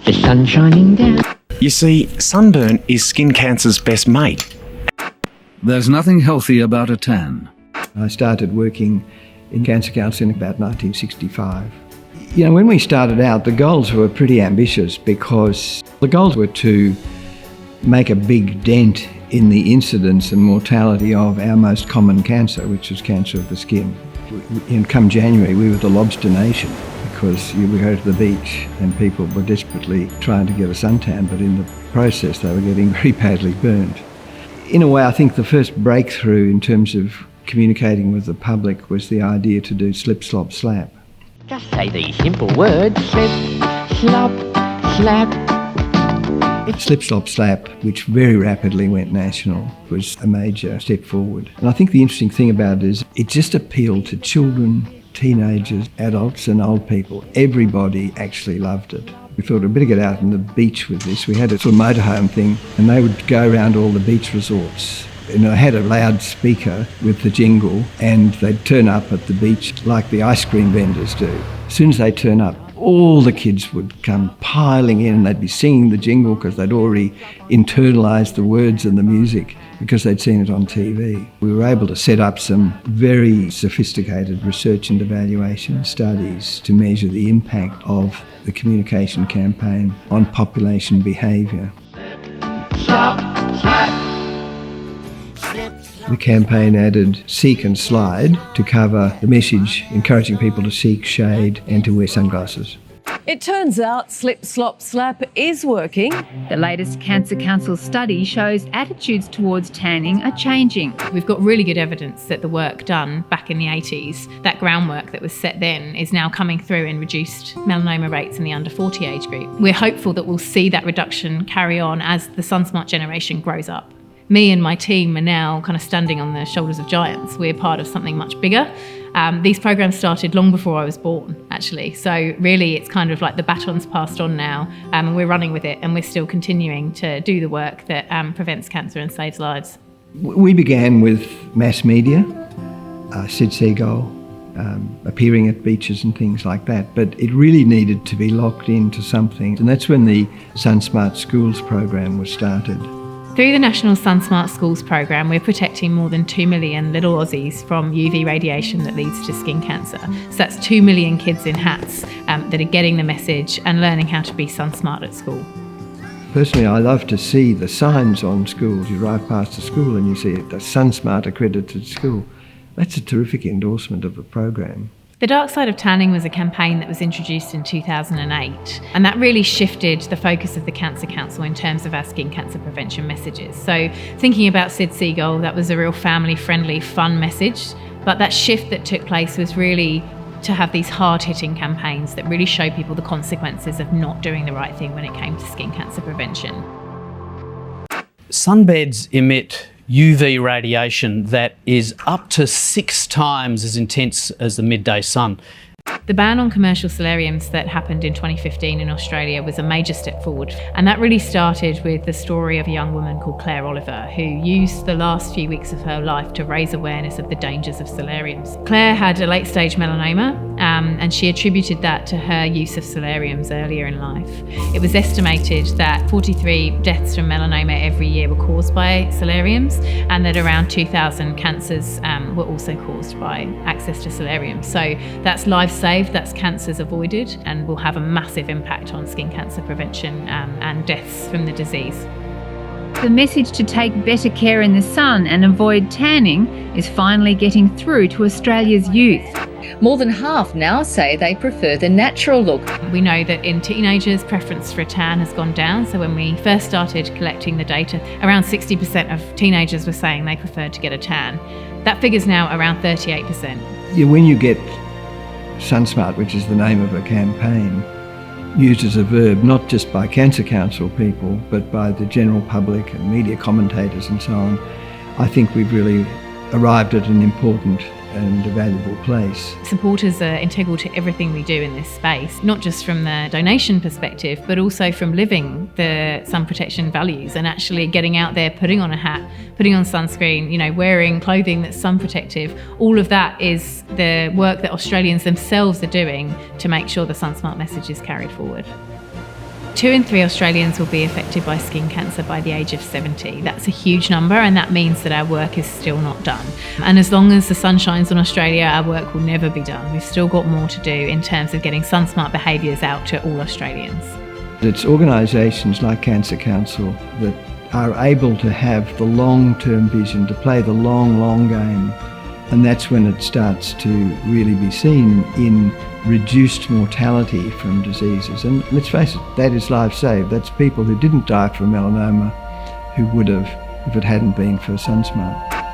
The sun's shining down. You see, sunburn is skin cancer's best mate. There's nothing healthy about a tan. I started working in Cancer Council in about 1965. You know, when we started out, the goals were pretty ambitious because the goals were to make a big dent in the incidence and mortality of our most common cancer, which is cancer of the skin. And come January, we were the lobster nation because you would go to the beach and people were desperately trying to get a suntan, but in the process they were getting very badly burned. In a way, I think the first breakthrough in terms of communicating with the public was the idea to do slip, slop, slap. Just say these simple words. Slip, slop, slap. Slip, slop, slap, which very rapidly went national, was a major step forward. And I think the interesting thing about it is it just appealed to children, teenagers, adults and old people. Everybody actually loved it. We thought we'd better get out on the beach with this. We had a sort of motorhome thing and they would go around all the beach resorts. And I had a loudspeaker with the jingle and they'd turn up at the beach like the ice cream vendors do. As soon as they turn up, all the kids would come piling in and they'd be singing the jingle because they'd already internalised the words and the music because they'd seen it on TV. We were able to set up some very sophisticated research and evaluation studies to measure the impact of the communication campaign on population behaviour. The campaign added seek and slide to cover the message encouraging people to seek shade and to wear sunglasses. It turns out slip, slop, slap is working. The latest Cancer Council study shows attitudes towards tanning are changing. We've got really good evidence that the work done back in the 80s, that groundwork that was set then, is now coming through in reduced melanoma rates in the under 40 age group. We're hopeful that we'll see that reduction carry on as the SunSmart generation grows up. Me and my team are now kind of standing on the shoulders of giants. We're part of something much bigger. These programs started long before I was born, actually. So really, it's kind of like the baton's passed on now, and we're running with it, and we're still continuing to do the work that prevents cancer and saves lives. We began with mass media, Sid Seagull, appearing at beaches and things like that, but it really needed to be locked into something, and that's when the SunSmart Schools program was started. Through the National SunSmart Schools program, we're protecting more than 2 million little Aussies from UV radiation that leads to skin cancer. So that's 2 million kids in hats that are getting the message and learning how to be sun-smart at school. Personally, I love to see the signs on schools. You drive past a school and you see it, the SunSmart accredited school. That's a terrific endorsement of the program. The Dark Side of Tanning was a campaign that was introduced in 2008, and that really shifted the focus of the Cancer Council in terms of our skin cancer prevention messages. So thinking about Sid Seagull, that was a real family-friendly, fun message, but that shift that took place was really to have these hard-hitting campaigns that really show people the consequences of not doing the right thing when it came to skin cancer prevention. Sunbeds emit UV radiation that is up to 6 times as intense as the midday sun. The ban on commercial solariums that happened in 2015 in Australia was a major step forward, and that really started with the story of a young woman called Claire Oliver, who used the last few weeks of her life to raise awareness of the dangers of solariums. Claire had a late-stage melanoma, and she attributed that to her use of solariums earlier in life. It was estimated that 43 deaths from melanoma every year were caused by solariums, and that around 2,000 cancers were also caused by access to solariums. So that's lives saved, that's cancers avoided, and will have a massive impact on skin cancer prevention and deaths from the disease. The message to take better care in the sun and avoid tanning is finally getting through to Australia's youth. More than half now say they prefer the natural look. We know that in teenagers, preference for a tan has gone down. So when we first started collecting the data, around 60% of teenagers were saying they preferred to get a tan. That figure's now around 38%. Yeah, when you get SunSmart, which is the name of a campaign, used as a verb not just by Cancer Council people but by the general public and media commentators and so on, I think we've really arrived at an important and a valuable place. Supporters are integral to everything we do in this space, not just from the donation perspective, but also from living the sun protection values and actually getting out there, putting on a hat, putting on sunscreen, wearing clothing that's sun protective. All of that is the work that Australians themselves are doing to make sure the SunSmart message is carried forward. 2 in 3 Australians will be affected by skin cancer by the age of 70. That's a huge number, and that means that our work is still not done. And as long as the sun shines on Australia, our work will never be done. We've still got more to do in terms of getting sun-smart behaviours out to all Australians. It's organisations like Cancer Council that are able to have the long-term vision, to play the long game. And that's when it starts to really be seen in reduced mortality from diseases. And let's face it, that is life saved. That's people who didn't die from melanoma who would have if it hadn't been for SunSmart.